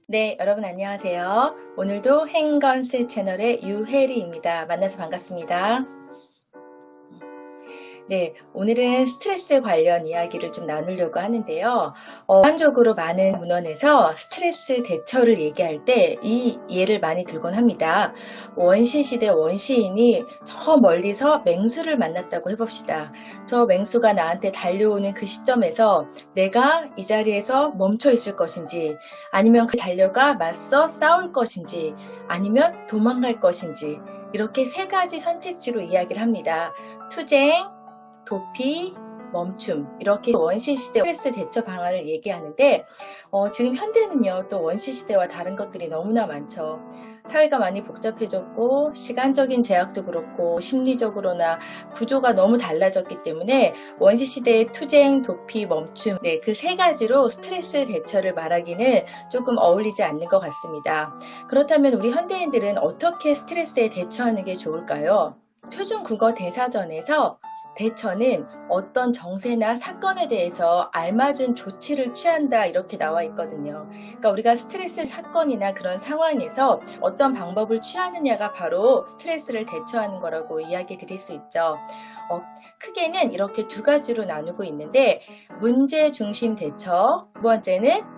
네, 여러분 안녕하세요. 오늘도 행건스 채널의 유혜리입니다. 만나서 반갑습니다. 네, 오늘은 스트레스 관련 이야기를 좀 나누려고 하는데요. 일반적으로 많은 문헌에서 스트레스 대처를 얘기할 때 이 예를 많이 들곤 합니다. 원시시대 원시인이 저 멀리서 맹수를 만났다고 해봅시다. 저 맹수가 나한테 달려오는 그 시점에서 내가 이 자리에서 멈춰 있을 것인지, 아니면 그 달려가 맞서 싸울 것인지, 아니면 도망갈 것인지, 이렇게 세 가지 선택지로 이야기를 합니다. 투쟁, 도피, 멈춤, 이렇게 원시시대 스트레스 대처 방안을 얘기하는데 지금 현대는요, 또 원시시대와 다른 것들이 너무나 많죠. 사회가 많이 복잡해졌고 시간적인 제약도 그렇고 심리적으로나 구조가 너무 달라졌기 때문에 원시시대의 투쟁, 도피, 멈춤, 네, 그 세 가지로 스트레스 대처를 말하기는 조금 어울리지 않는 것 같습니다. 그렇다면 우리 현대인들은 어떻게 스트레스에 대처하는 게 좋을까요? 표준국어 대사전에서 대처는 어떤 정세나 사건에 대해서 알맞은 조치를 취한다, 이렇게 나와 있거든요. 그러니까 우리가 스트레스 사건이나 그런 상황에서 어떤 방법을 취하느냐가 바로 스트레스를 대처하는 거라고 이야기 드릴 수 있죠. 크게는 이렇게 두 가지로 나누고 있는데, 문제 중심 대처, 두 번째는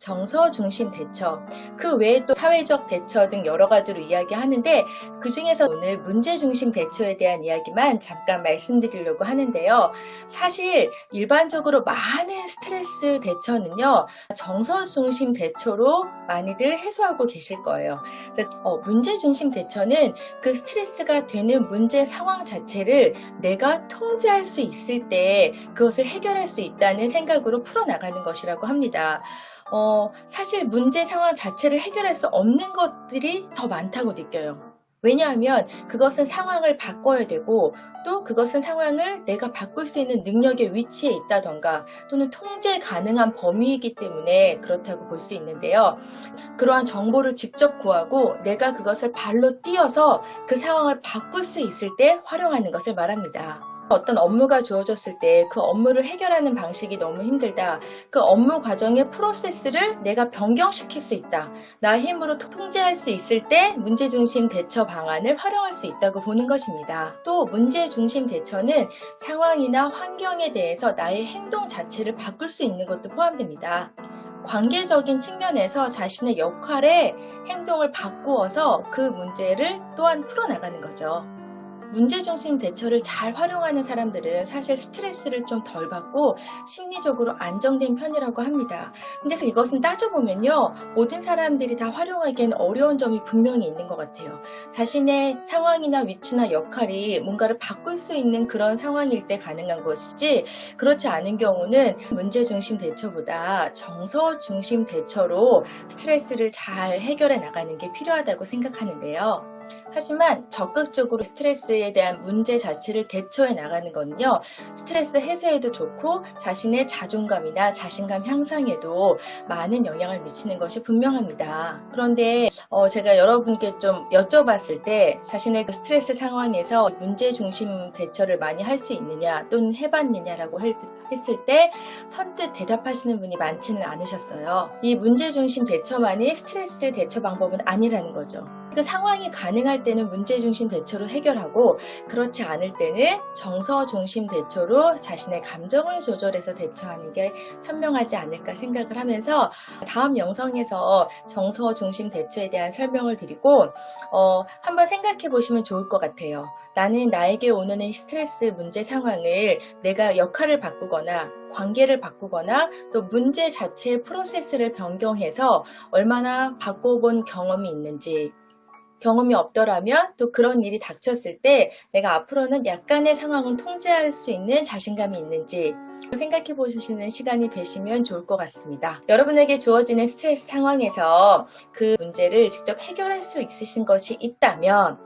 정서 중심 대처, 그 외에 또 사회적 대처 등 여러 가지로 이야기하는데, 그 중에서 오늘 문제 중심 대처에 대한 이야기만 잠깐 말씀드리려고 하는데요. 사실 일반적으로 많은 스트레스 대처는요, 정서 중심 대처로 많이들 해소하고 계실 거예요. 그래서 문제 중심 대처는 그 스트레스가 되는 문제 상황 자체를 내가 통제할 수 있을 때 그것을 해결할 수 있다는 생각으로 풀어나가는 것이라고 합니다. 사실 문제 상황 자체를 해결할 수 없는 것들이 더 많다고 느껴요. 왜냐하면 그것은 상황을 바꿔야 되고, 또 그것은 상황을 내가 바꿀 수 있는 능력의 위치에 있다던가 또는 통제 가능한 범위이기 때문에 그렇다고 볼 수 있는데요. 그러한 정보를 직접 구하고 내가 그것을 발로 뛰어서 그 상황을 바꿀 수 있을 때 활용하는 것을 말합니다. 어떤 업무가 주어졌을 때 그 업무를 해결하는 방식이 너무 힘들다, 그 업무 과정의 프로세스를 내가 변경시킬 수 있다, 나의 힘으로 통제할 수 있을 때 문제중심 대처 방안을 활용할 수 있다고 보는 것입니다. 또 문제중심 대처는 상황이나 환경에 대해서 나의 행동 자체를 바꿀 수 있는 것도 포함됩니다. 관계적인 측면에서 자신의 역할에 행동을 바꾸어서 그 문제를 또한 풀어나가는 거죠. 문제중심 대처를 잘 활용하는 사람들은 사실 스트레스를 좀 덜 받고 심리적으로 안정된 편이라고 합니다. 근데 이것은 따져보면요, 모든 사람들이 다 활용하기엔 어려운 점이 분명히 있는 것 같아요. 자신의 상황이나 위치나 역할이 뭔가를 바꿀 수 있는 그런 상황일 때 가능한 것이지, 그렇지 않은 경우는 문제중심 대처보다 정서중심 대처로 스트레스를 잘 해결해 나가는 게 필요하다고 생각하는데요. 하지만 적극적으로 스트레스에 대한 문제 자체를 대처해 나가는 것은요, 스트레스 해소에도 좋고 자신의 자존감이나 자신감 향상에도 많은 영향을 미치는 것이 분명합니다. 그런데 제가 여러분께 좀 여쭤봤을 때 자신의 그 스트레스 상황에서 문제 중심 대처를 많이 할 수 있느냐 또는 해봤느냐라고 했을 때 선뜻 대답하시는 분이 많지는 않으셨어요. 이 문제 중심 대처만이 스트레스 대처 방법은 아니라는 거죠. 그 상황이 가능할 때는 문제 중심 대처로 해결하고, 그렇지 않을 때는 정서 중심 대처로 자신의 감정을 조절해서 대처하는 게 현명하지 않을까 생각을 하면서, 다음 영상에서 정서 중심 대처에 대한 설명을 드리고 한번 생각해 보시면 좋을 것 같아요. 나는 나에게 오는 스트레스 문제 상황을 내가 역할을 바꾸거나 관계를 바꾸거나 또 문제 자체의 프로세스를 변경해서 얼마나 바꿔본 경험이 있는지, 경험이 없더라면 또 그런 일이 닥쳤을 때 내가 앞으로는 약간의 상황을 통제할 수 있는 자신감이 있는지 생각해 보시는 시간이 되시면 좋을 것 같습니다. 여러분에게 주어지는 스트레스 상황에서 그 문제를 직접 해결할 수 있으신 것이 있다면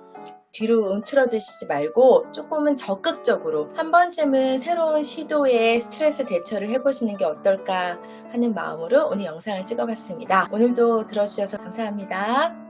뒤로 움츠러드시지 말고 조금은 적극적으로 한 번쯤은 새로운 시도에 스트레스 대처를 해보시는 게 어떨까 하는 마음으로 오늘 영상을 찍어봤습니다. 오늘도 들어주셔서 감사합니다.